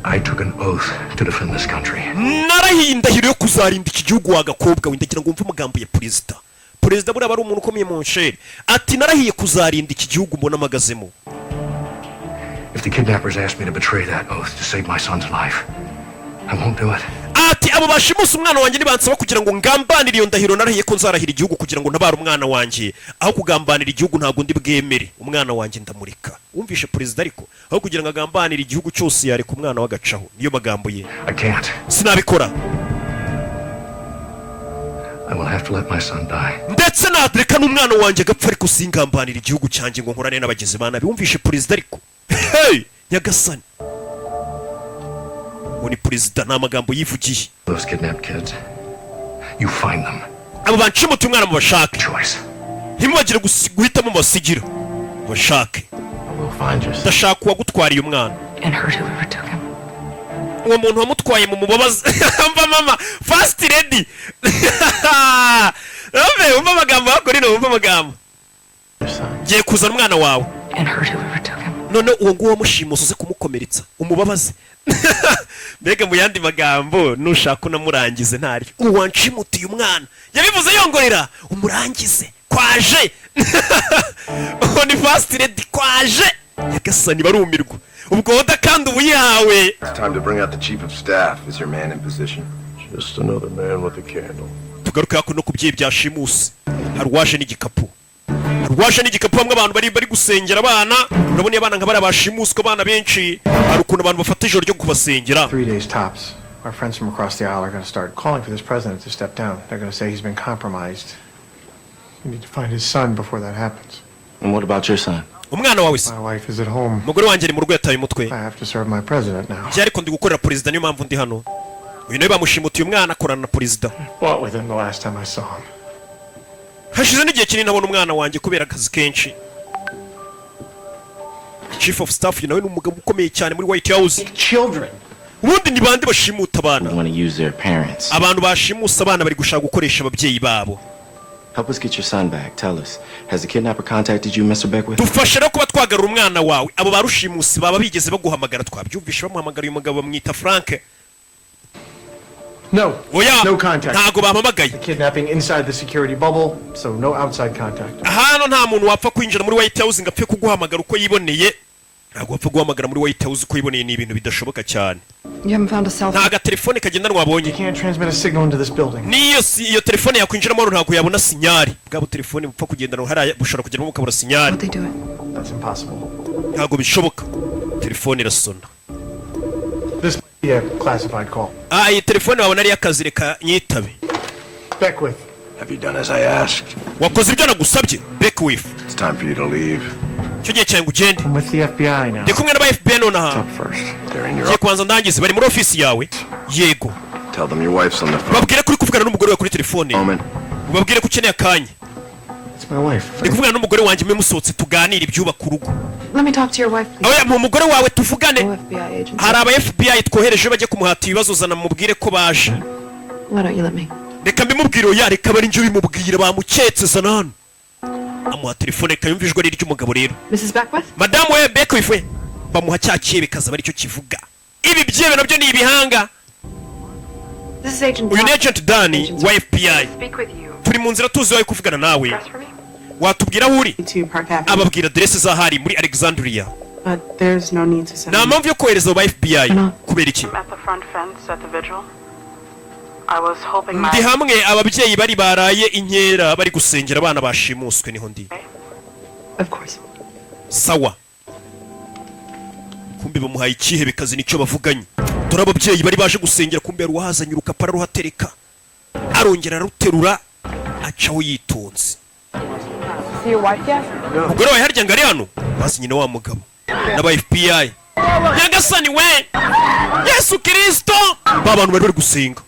I took an oath to defend this country. Narahiye indahiro yo kuzarinda iki gihugu wagakobwa windagira ngo umve amagambo ya perezida buriya bari umuntu ukomeye mu nsheri ati narahiye kuzarinda iki gihugu mbona amagazemo. If the kidnappers asked me to betray that oath to save my son's life, I won't do it. Ati abo bashimusa umwana wanjye nibansaba kugira ngo ngambanire iyo ndahiro narahiye ko nzarahira igihugu kugira ngo ntabare umwana wanjye aho kugambanira igihugu ntago ndi bwemere umwana wanjye ndamurika. Wumvishe perezida ariko aho kugira ngo agambanire igihugu cyose yareka umwana wagacaho niyo magambo ye. I can't. Sinabikora. I will have to let my son die. Ndetse nadereka n'umwana wanjye gapfa ariko singambanira igihugu cyanjye ngo nkorane n'abagizi bana bumvishe perezida ariko. Hey nyagasani. Woni perezida nta magambo yivugiye. Those kidnapped kids. You find them. Abo bancimuta umwana mu bashake. Choice. Ntimubagire guhitamo masigira. Bashake. Ndashaka uwagutwariye umwana. And heard whoever took him. Uwo muntu wamutwaye mu mubabaza. Mva mama fast ready. Umva amagambo yako rino umva amagambo. Giye kuzana umwana wawe. And heard whoever took him. None uwo nguwo mushimuso uze kumukomeretsa umubabaze. Mbega mu yandi magambo nushaka unamurangize ntari uwancimutiye umwana yabivuze yongorera umurangize kwaje. Ni fast ready kwaje yagasani barumirwa ubwo woda kandi ubuyawe. It's time to bring out the chief of staff. Is your man in position? Just another man with a candle. Tugaruka yako no kubyeyi byashimusi harwaje n'igikapu bamwe abantu bari gusengera abana urabona abana nka bari bashimuswe abana benshi hari ukuntu abantu bafata ijoro ryo kubasengera. 3 days tops. Our friends from across the aisle are going to start calling for this president to step down. They're going to say he's been compromised. We need to find his son before that happens. And what about your son? Umwana wawe se? My wife is at home. Umugore wanjye ari mu rugo yataye umutwe. I have to serve my president now. Byari ko ndi gukorera perezida niyo mpamvu ndi hano. Uyu nawe bamushimutiye umwana akorana na perezida. What with him the last time I saw him? Hashize n'igihe kinini nabona umwana wanjye kubera akazi kenshi. Chief of staff nawe n'umugabo ukomeye cyane muri White House. Children. Ubundi ni bande bashimuta abana? We want to use their parents. Abantu bashimusa abana bari gushaka gukoresha ababyeyi babo. Help us get your son back. Tell us, has the kidnapper contacted you, Mr. Beckwith? Dufashe no kuba twagarura umwana wawe. Abo barushimusi baba bigeze baguhamagara twabyumvisha bamuhamagara uyu mugabo bamwita Frank. No. Oya, no contact. Ntago bahamagaye. Kidnapping inside the security bubble, so no outside contact. Hano nta muntu wapfa kwinjira muri White House ngapfe kuguhamagara uko yiboneye. Ntago wapfa guhamagara muri White House uko yiboneye ni ibintu bidashoboka cyane. You haven't found a cell phone. Ntaga telefone kagendanwa wabonye. You can't transmit a signal into this building. Niyo iyo telefone yakwinjiramo ntago yabona sinyari. Bwabo telefone bupfa kugendana hari bushora kugira ngo kabura sinyari. They do it. That's impossible. Ntago bishoboka. Telefone irasona. This might be a classified call. Iyi telefone wabona ari akazi reka nyitabe. Beckwith. Have you done as I asked? Wakoze ibyo nagusabye. Beckwith. It's time for you to leave. Cyo cyangwa ugende. I'm with the FBI now. Ndi kumwe n'aba FBI nonaha. Up first. They're in your Ye kwanza ndangize bari muri office yawe. Yego. Tell them your wife's on the phone. Babwire kuri kuvugana n'umugore wawe kuri telefone. Babwire ko ukeneye akanya. It's my wife. Ndi kuvugana n'umugore wanjye mwe musohotse tuganira ibyubaka urugo. Let me talk to your wife, please. Oya mu mugore wawe tuvugane. No FBI agents. Hari aba FBI twohereje bajye kumuhata ibibazo zana mubwire ko baje. Why don't you let me? Reka mbimubwire oya reka bari nje bimubwire bamuketse zana hano. Amuha telefone kayumvijwe ari ry'umugabo rero. Mrs. Beckwith? Madame we Beckwith bamuha cyakiye bikaza bari cyo kivuga. Ibi byebe nabyo ni ibihanga. This is Agent Uyu ni Agent Dani wa FBI. Speak with you. Turi mu nzira tuzi wawe kuvugana nawe. Press for me? Watubwira huri? To Park Avenue. Ababwira adresse za hari muri Alexandria. But there's no need to send Na mpamvu yo kohereza aba FBI kubera iki? at the front fence at the vigil. I was hoping my Ndi hamwe ababyeyi bari baraye inkera bari gusengera abana bashimuswe niho ndi. Of course. Sawa. Kumbe bamuhaye ikihe bikazi nicyo bavuganye. Dore ababyeyi bari baje gusengera kumbe yari wahazanye urukapara ruhatereka. Arongera ruterura acaho yitonze. See your wife yet? Umugore wawe harya ngari hano basi nyina wa mugabo n'aba FBI. Nyagasani we Yesu Kristo babantu bari gusenga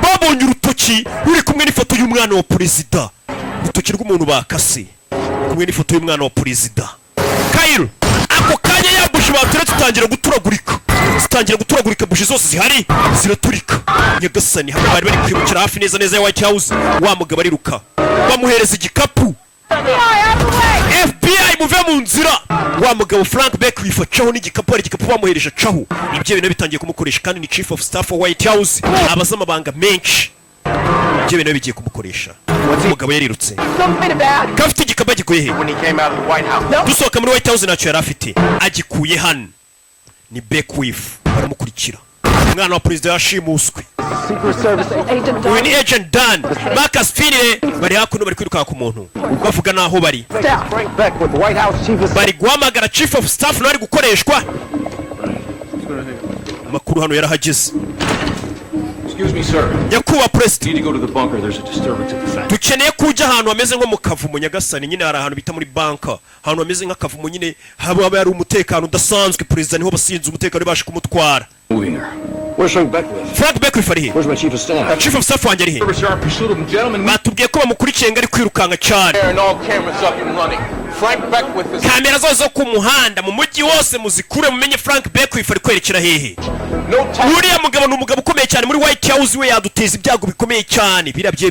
babonye urutoki ruri kumwe n'ifoto y'umwana wa perezida urutoki rw'umuntu bakase kumwe n'ifoto y'umwana wa perezida Kyle ako kanya yabushi batere tutangira guturagurika bushi zose zihari ziraturika Nyagasani hano bari kwibukira hafi neza ya White House wa mugabo ariruka bamuhereza igikapu FBI muve mu nzira. Wa mugabo Frank Beckwith acaho n'igikapu, ari igikapu bamuhereje acaho. Ibyo bintu bitangiye kumukoresha, kandi ni chief of staff wa White House, abaza amabanga menshi. Ibyo bintu bigiye kumukoresha. Umugabo yarirutse, kafite igikapu agikuye he? Dusohoka muri White House ntacyo yari afite, agikuye hano. Ni Beckwith baramukurikira. Umwana wa perezida yashimuswe. Uyu ni Agent Dan. Marcus Finley bari hakuno, bari kwiruka ku muntu bavuga naho bari. Bari guhamagara chief of staff no ari gukoreshwa. Amakuru hano yarahageze. Excuse me, sir. Nyakubahwa President, Need to go to the bunker. There's a disturbance at the site. dukeneye kujya ahantu hameze nko mu kavumo Nyagasani. Nyine hari ahantu bita muri banka, ahantu hameze nk'akavumo nyine haba hari umutekano udasanzwe. Perezida niho basinze umutekano bashe kumutwara. Moving her. Where's Frank Beckwith? Frank Beckwith ari he? Where's my chief of staff? Chief of staff wanjye ari he? Service yard pursuit of them, gentlemen. Batubwiye ko bamukurikiye ngo ari kwirukanka cyane. And all cameras up and running. Frank Beckwith is... Kamera zose zo ku muhanda mu mujyi wose muzikure, mumenye Frank Beckwith ari kwerekera hehe. No time. Uriya mugabo ni umugabo ukomeye cyane muri White House, we yaduteza ibyago bikomeye cyane. Birabye